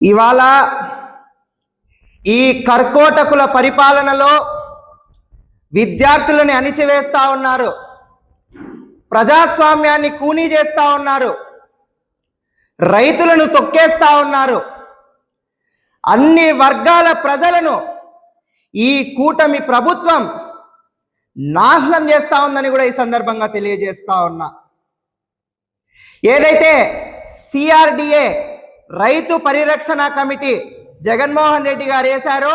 ఇవాళ ఈ కర్కోటకుల పరిపాలనలో విద్యార్థులను అణిచివేస్తా ఉన్నారు, ప్రజాస్వామ్యాన్ని కూనీ చేస్తా ఉన్నారు, రైతులను తొక్కేస్తా ఉన్నారు, అన్ని వర్గాల ప్రజలను ఈ కూటమి ప్రభుత్వం నాశనం చేస్తా ఉందని కూడా ఈ సందర్భంగా తెలియజేస్తా ఉన్నా. ఏదైతే సిఆర్డిఏ రైతు పరిరక్షణ కమిటీ జగన్మోహన్ రెడ్డి గారు వేశారో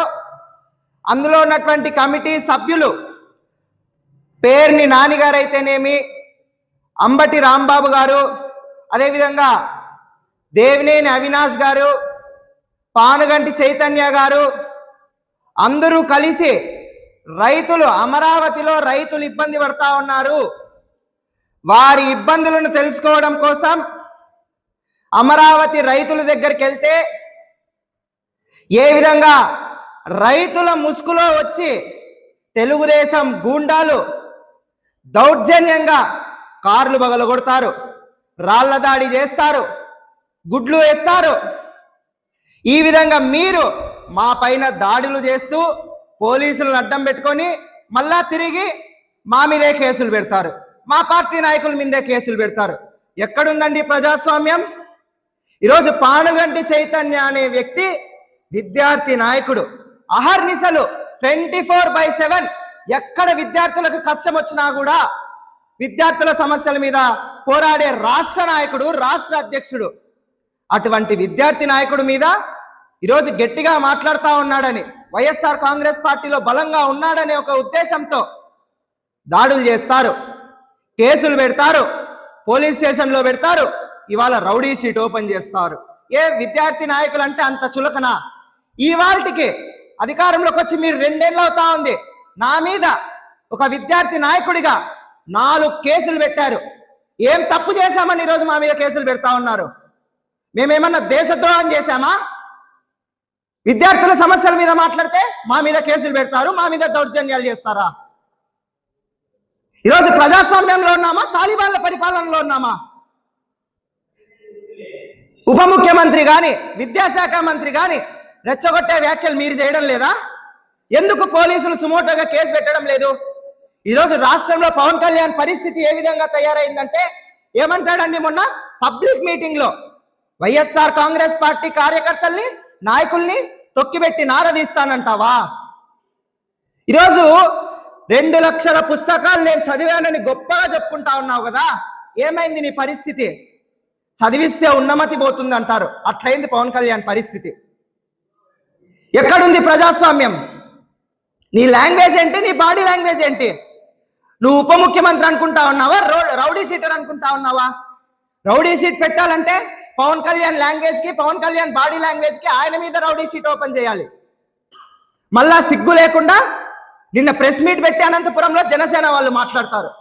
అందులో ఉన్నటువంటి కమిటీ సభ్యులు పేర్ని నాని గారు అయితేనేమి, అంబటి రాంబాబు గారు, అదేవిధంగా దేవినేని అవినాష్ గారు, పానుగంటి చైతన్య గారు అందరూ కలిసి రైతులు అమరావతిలో రైతులు ఇబ్బంది పడతా ఉన్నారు, వారి ఇబ్బందులను తెలుసుకోవడం కోసం అమరావతి రైతుల దగ్గరికి వెళ్తే ఏ విధంగా రైతుల ముసుగులో వచ్చి తెలుగుదేశం గూండాలు దౌర్జన్యంగా కార్లు పగలగొడతారు, రాళ్ల దాడి చేస్తారు, గుడ్లు వేస్తారు. ఈ విధంగా మీరు మా పైన దాడులు చేస్తూ పోలీసులను అడ్డం పెట్టుకొని మళ్ళా తిరిగి మా మీదే కేసులు పెడతారు, మా పార్టీ నాయకుల మీదే కేసులు పెడతారు. ఎక్కడుందండి ప్రజాస్వామ్యం? ఈరోజు పానుగంటి చైతన్య అనే వ్యక్తి విద్యార్థి నాయకుడు, అహర్నిశలు 24/7 ఎక్కడ విద్యార్థులకు కష్టం వచ్చినా కూడా విద్యార్థుల సమస్యల మీద పోరాడే రాష్ట్ర నాయకుడు, రాష్ట్ర అధ్యక్షుడు. అటువంటి విద్యార్థి నాయకుడి మీద ఈరోజు గట్టిగా మాట్లాడుతూ ఉన్నాడని, వైఎస్ఆర్ కాంగ్రెస్ పార్టీలో బలంగా ఉన్నాడనే ఒక ఉద్దేశంతో దాడులు చేస్తారు, కేసులు పెడతారు, పోలీస్ స్టేషన్లో పెడతారు, ఇవాళ రౌడీ షీట్ ఓపెన్ చేస్తారు. ఏ విద్యార్థి నాయకులు అంటే అంత చులకన? ఇవాళకి అధికారంలోకి వచ్చి మీరు 2 ఏళ్ళు అవుతా ఉంది, నా మీద ఒక విద్యార్థి నాయకుడిగా 4 కేసులు పెట్టారు. ఏం తప్పు చేశామని ఈరోజు మా మీద కేసులు పెడతా ఉన్నారు? మేమేమన్నా దేశద్రోహం చేశామా? విద్యార్థుల సమస్యల మీద మాట్లాడితే మా మీద కేసులు పెడతారు, మా మీద దౌర్జన్యాలు చేస్తారా? ఈరోజు ప్రజాస్వామ్యంలో ఉన్నామా, తాలిబాన్ల పరిపాలనలో ఉన్నామా? ఉప ముఖ్యమంత్రి కానీ విద్యాశాఖ మంత్రి కానీ రెచ్చగొట్టే వ్యాఖ్యలు మీరు చేయడం లేదా? ఎందుకు పోలీసులు సుమోటోగా కేసు పెట్టడం లేదు? ఈరోజు రాష్ట్రంలో పవన్ కళ్యాణ్ పరిస్థితి ఏ విధంగా తయారైందంటే ఏమంటాడండి, మొన్న పబ్లిక్ మీటింగ్ లో వైఎస్ఆర్ కాంగ్రెస్ పార్టీ కార్యకర్తల్ని నాయకుల్ని తొక్కిపెట్టి నారదీస్తానంటావా? ఈరోజు 2 లక్షల పుస్తకాలు నేను చదివానని గొప్పగా చెప్పుకుంటా ఉన్నావు కదా, ఏమైంది నీ పరిస్థితి? చదివిస్తే ఉన్నమతి పోతుంది అంటారు, అట్లయింది పవన్ కళ్యాణ్ పరిస్థితి. ఎక్కడుంది ప్రజాస్వామ్యం? నీ లాంగ్వేజ్ ఏంటి? నీ బాడీ లాంగ్వేజ్ ఏంటి? నువ్వు ఉప ముఖ్యమంత్రి అనుకుంటా ఉన్నావా, రౌడీ షీటర్ అనుకుంటా ఉన్నావా? రౌడీ షీట్ పెట్టాలంటే పవన్ కళ్యాణ్ లాంగ్వేజ్ కి, పవన్ కళ్యాణ్ బాడీ లాంగ్వేజ్ కి ఆయన మీద రౌడీ షీట్ ఓపెన్ చేయాలి. మళ్ళా సిగ్గు లేకుండా నిన్న ప్రెస్ మీట్ పెట్టి అనంతపురంలో జనసేన వాళ్ళు మాట్లాడతారు,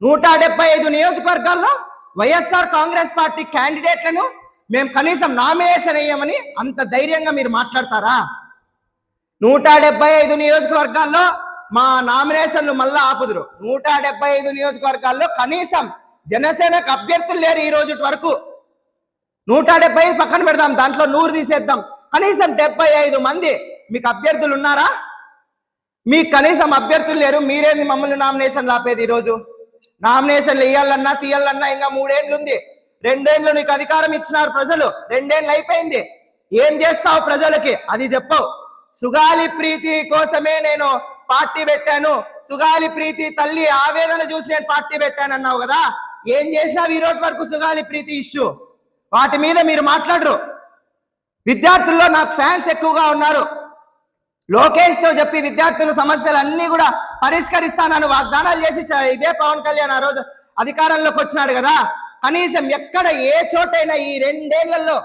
175 నియోజకవర్గాల్లో వైఎస్ఆర్ కాంగ్రెస్ పార్టీ క్యాండిడేట్లను మేము కనీసం నామినేషన్ అయ్యామని అంత ధైర్యంగా మీరు మాట్లాడతారా? 175 నియోజకవర్గాల్లో మా నామినేషన్లు మళ్ళా ఆపుదురు. 175 నియోజకవర్గాల్లో కనీసం జనసేనకు అభ్యర్థులు లేరు ఈ రోజు వరకు. 175 పక్కన పెడదాం, దాంట్లో 100 తీసేద్దాం, కనీసం 75 మంది మీకు అభ్యర్థులు ఉన్నారా? మీకు కనీసం అభ్యర్థులు లేరు, మీరేంది మమ్మల్ని నామినేషన్లు ఆపేది? ఈరోజు నామినేషన్లు వేయాలన్నా తీయాలన్నా ఇంకా 3 ఏళ్ళు ఉంది. 2 ఏళ్ళు నీకు అధికారం ఇచ్చినారు ప్రజలు, 2 ఏళ్ళు అయిపోయింది. ఏం చేస్తావు ప్రజలకి అది చెప్పవు. సుగాలి ప్రీతి కోసమే నేను పార్టీ పెట్టాను, సుగాలి ప్రీతి తల్లి ఆవేదన చూసి నేను పార్టీ పెట్టాను అన్నావు కదా, ఏం చేసినావు ఈ రోజు వరకు? సుగాలి ప్రీతి ఇష్యూ వాటి మీద మీరు మాట్లాడరు. విద్యార్థుల్లో నాకు ఫ్యాన్స్ ఎక్కువగా ఉన్నారు, లోకేష్ తో చెప్పి విద్యార్థుల సమస్యలు అన్ని కూడా పరిష్కరిస్తానని వాగ్దానాలు చేసి ఇదే పవన్ కళ్యాణ్ ఆ రోజు అధికారంలోకి వచ్చినాడు కదా. కనీసం ఎక్కడ ఏ చోటైనా ఈ 2 ఏళ్లలో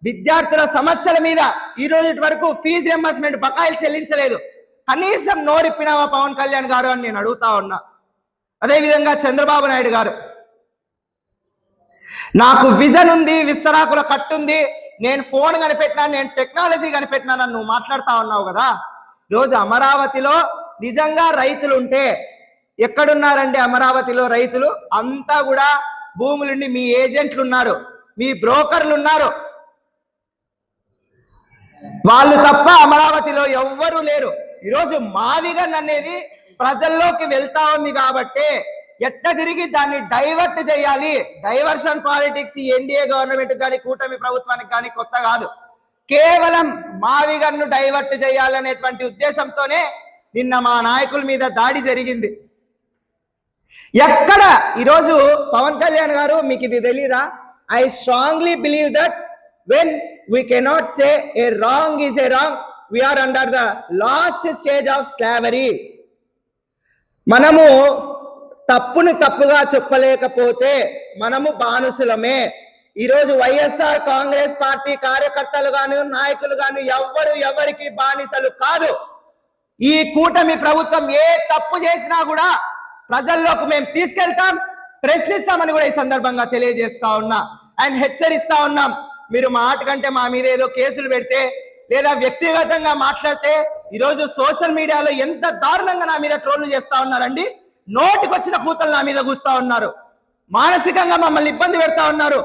విద్యార్థుల సమస్యల మీద ఈ రోజు వరకు ఫీజు రియంబర్స్మెంట్ బకాయిలు చెల్లించలేదు. కనీసం నోరిప్పినావా పవన్ కళ్యాణ్ గారు అని నేను అడుగుతా ఉన్నా. అదేవిధంగా చంద్రబాబు నాయుడు గారు, నాకు విజన్ ఉంది, విస్తరాకుల కట్టుంది, నేను ఫోన్ కనిపెట్టినాను, నేను టెక్నాలజీ కనిపెట్టినానని నువ్వు మాట్లాడుతా ఉన్నావు కదా. ఈరోజు అమరావతిలో నిజంగా రైతులు ఉంటే ఎక్కడున్నారండి? అమరావతిలో రైతులు అంతా కూడా భూములుండి మీ ఏజెంట్లు ఉన్నారు, మీ బ్రోకర్లు ఉన్నారు. వాళ్ళు తప్ప అమరావతిలో ఎవ్వరూ లేరు. ఈరోజు మావిగన్ అనేది ప్రజల్లోకి వెళ్తా ఉంది కాబట్టి ఎట్ట తిరిగి దాన్ని డైవర్ట్ చేయాలి. డైవర్షన్ పాలిటిక్స్ ఈ ఎన్డీఏ గవర్నమెంట్ కానీ కూటమి ప్రభుత్వానికి కానీ కొత్త కాదు. కేవలం మావిగన్ను డైవర్ట్ చేయాలనేటువంటి ఉద్దేశంతోనే నిన్న మా నాయకుల మీద దాడి జరిగింది. ఎక్కడ ఈరోజు పవన్ కళ్యాణ్ గారు మీకు ఇది తెలీదా? I strongly believe that when we cannot say a wrong is a wrong, we are under the last stage of slavery. మనము తప్పును తప్పుగా చెప్పలేకపోతే మనము బానిసలమే. ఈరోజు వైఎస్ఆర్ కాంగ్రెస్ పార్టీ కార్యకర్తలు గాను నాయకులు గాను ఎవరికి బానిసలు కాదు. ఈ కూటమి ప్రభుత్వం ఏ తప్పు చేసినా కూడా ప్రజల్లోకి మేము తీసుకెళ్తాం, ప్రశ్నిస్తామని కూడా ఈ సందర్భంగా తెలియజేస్తా ఉన్నా అండ్ హెచ్చరిస్తా ఉన్నాం. మీరు మాట కంటే మా మీద ఏదో కేసులు పెడితే లేదా వ్యక్తిగతంగా మాట్లాడితే ఈరోజు సోషల్ మీడియాలో ఎంత దారుణంగా నా మీద ట్రోల్ చేస్తా ఉన్నారండి. నోటికొచ్చిన కూతలు నా మీద కూస్తా ఉన్నారు, మానసికంగా మమ్మల్ని ఇబ్బంది పెడతా ఉన్నారు,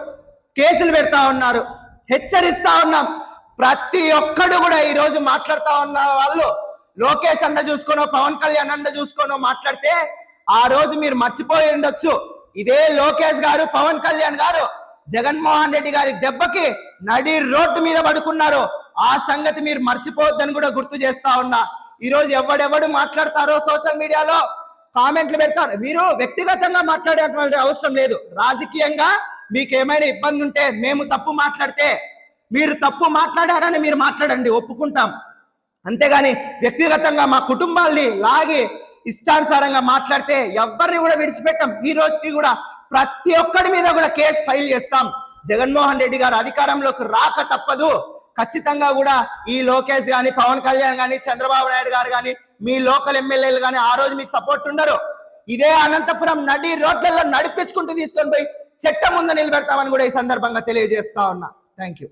కేసులు పెడతా ఉన్నారు. హెచ్చరిస్తా ఉన్నాం. ప్రతి ఒక్కడు కూడా ఈరోజు మాట్లాడుతా ఉన్న వాళ్ళు లోకేష్ అండ చూసుకోనో పవన్ కళ్యాణ్ అండ చూసుకోనో మాట్లాడితే ఆ రోజు మీరు మర్చిపోయి ఉండొచ్చు. ఇదే లోకేష్ గారు పవన్ కళ్యాణ్ గారు జగన్మోహన్ రెడ్డి గారి దెబ్బకి నడి రోడ్డు మీద పడుకున్నారు. ఆ సంగతి మీరు మర్చిపోవద్దని కూడా గుర్తు చేస్తా ఉన్నా. ఈరోజు ఎవడెవడు మాట్లాడతారో సోషల్ మీడియాలో కామెంట్లు పెడతారు. మీరు వ్యక్తిగతంగా మాట్లాడేటువంటి అవసరం లేదు. రాజకీయంగా మీకు ఏమైనా ఇబ్బంది ఉంటే మేము తప్పు మాట్లాడితే మీరు తప్పు మాట్లాడారని మీరు మాట్లాడండి, ఒప్పుకుంటాం. అంతేగాని వ్యక్తిగతంగా మా కుటుంబాల్ని లాగి ఇష్టానుసారంగా మాట్లాడితే ఎవరిని కూడా విడిచిపెట్టాం. ఈ రోజుకి కూడా ప్రతి ఒక్కడి మీద కూడా కేసు ఫైల్ చేస్తాం. జగన్మోహన్ రెడ్డి గారు అధికారంలోకి రాక తప్పదు. ఖచ్చితంగా కూడా ఈ లోకేష్ గాని పవన్ కళ్యాణ్ గాని చంద్రబాబు నాయుడు గారు గాని మీ లోకల్ ఎమ్మెల్యేలు గాని ఆ రోజు మీకు సపోర్ట్ ఉండరు. ఇదే అనంతపురం నడి రోడ్లలో నడిపించుకుంటూ తీసుకొని పోయి చట్టం ముందు నిలబెడతామని కూడా ఈ సందర్భంగా తెలియజేస్తా ఉన్నా. Thank you.